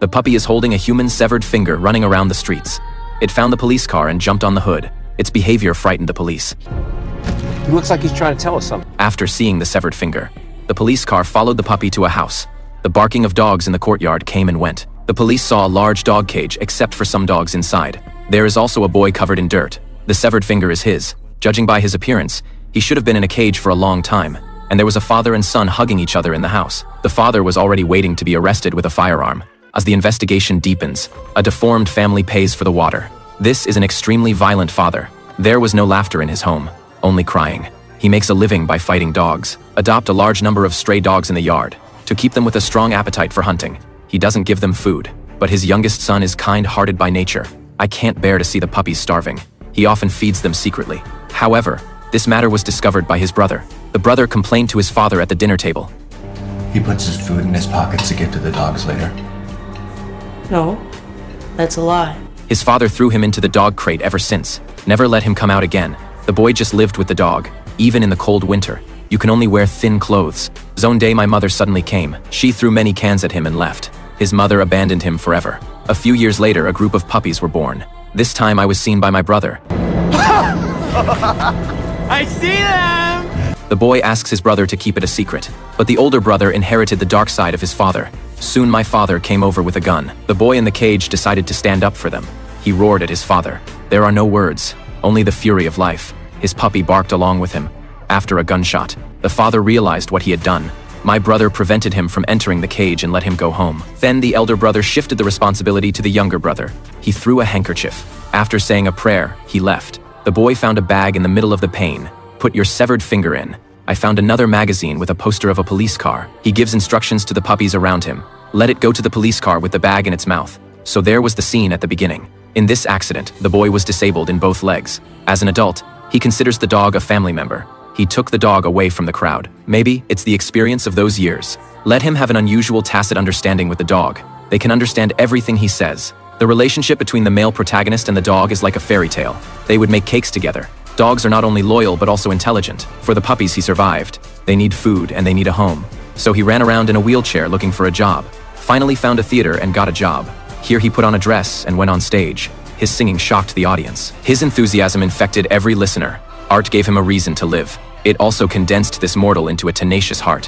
The puppy is holding a human severed finger running around the streets. It found the police car and jumped on the hood. Its behavior frightened the police. He looks like he's trying to tell us something. After seeing the severed finger, the police car followed the puppy to a house. The barking of dogs in the courtyard came and went. The police saw a large dog cage except for some dogs inside. There is also a boy covered in dirt. The severed finger is his. Judging by his appearance, he should have been in a cage for a long time. And there was a father and son hugging each other in the house. The father was already waiting to be arrested with a firearm. As the investigation deepens, a deformed family pays for the water. This is an extremely violent father. There was no laughter in his home, only crying. He makes a living by fighting dogs. Adopt a large number of stray dogs in the yard to keep them with a strong appetite for hunting. He doesn't give them food, but his youngest son is kind-hearted by nature. I can't bear to see the puppies starving. He often feeds them secretly. However, this matter was discovered by his brother. The brother complained to his father at the dinner table. He puts his food in his pockets to give to the dogs later. No, that's a lie. His father threw him into the dog crate ever since. Never let him come out again. The boy just lived with the dog, even in the cold winter. You can only wear thin clothes. Zone day my mother suddenly came. She threw many cans at him and left. His mother abandoned him forever. A few years later, a group of puppies were born. This time I was seen by my brother. I see them! The boy asks his brother to keep it a secret, but the older brother inherited the dark side of his father. Soon my father came over with a gun. The boy in the cage decided to stand up for them. He roared at his father. There are no words, only the fury of life. His puppy barked along with him. After a gunshot, the father realized what he had done. My brother prevented him from entering the cage and let him go home. Then the elder brother shifted the responsibility to the younger brother. He threw a handkerchief. After saying a prayer, he left. The boy found a bag in the middle of the pane. Put your severed finger in. I found another magazine with a poster of a police car. He gives instructions to the puppies around him. Let it go to the police car with the bag in its mouth. So there was the scene at the beginning. In this accident, the boy was disabled in both legs. As an adult, he considers the dog a family member. He took the dog away from the crowd. Maybe it's the experience of those years. Let him have an unusual tacit understanding with the dog. They can understand everything he says. The relationship between the male protagonist and the dog is like a fairy tale. They would make cakes together. Dogs are not only loyal but also intelligent. For the puppies he survived. They need food and they need a home. So he ran around in a wheelchair looking for a job. Finally found a theater and got a job. Here he put on a dress and went on stage. His singing shocked the audience. His enthusiasm infected every listener. Art gave him a reason to live. It also condensed this mortal into a tenacious heart.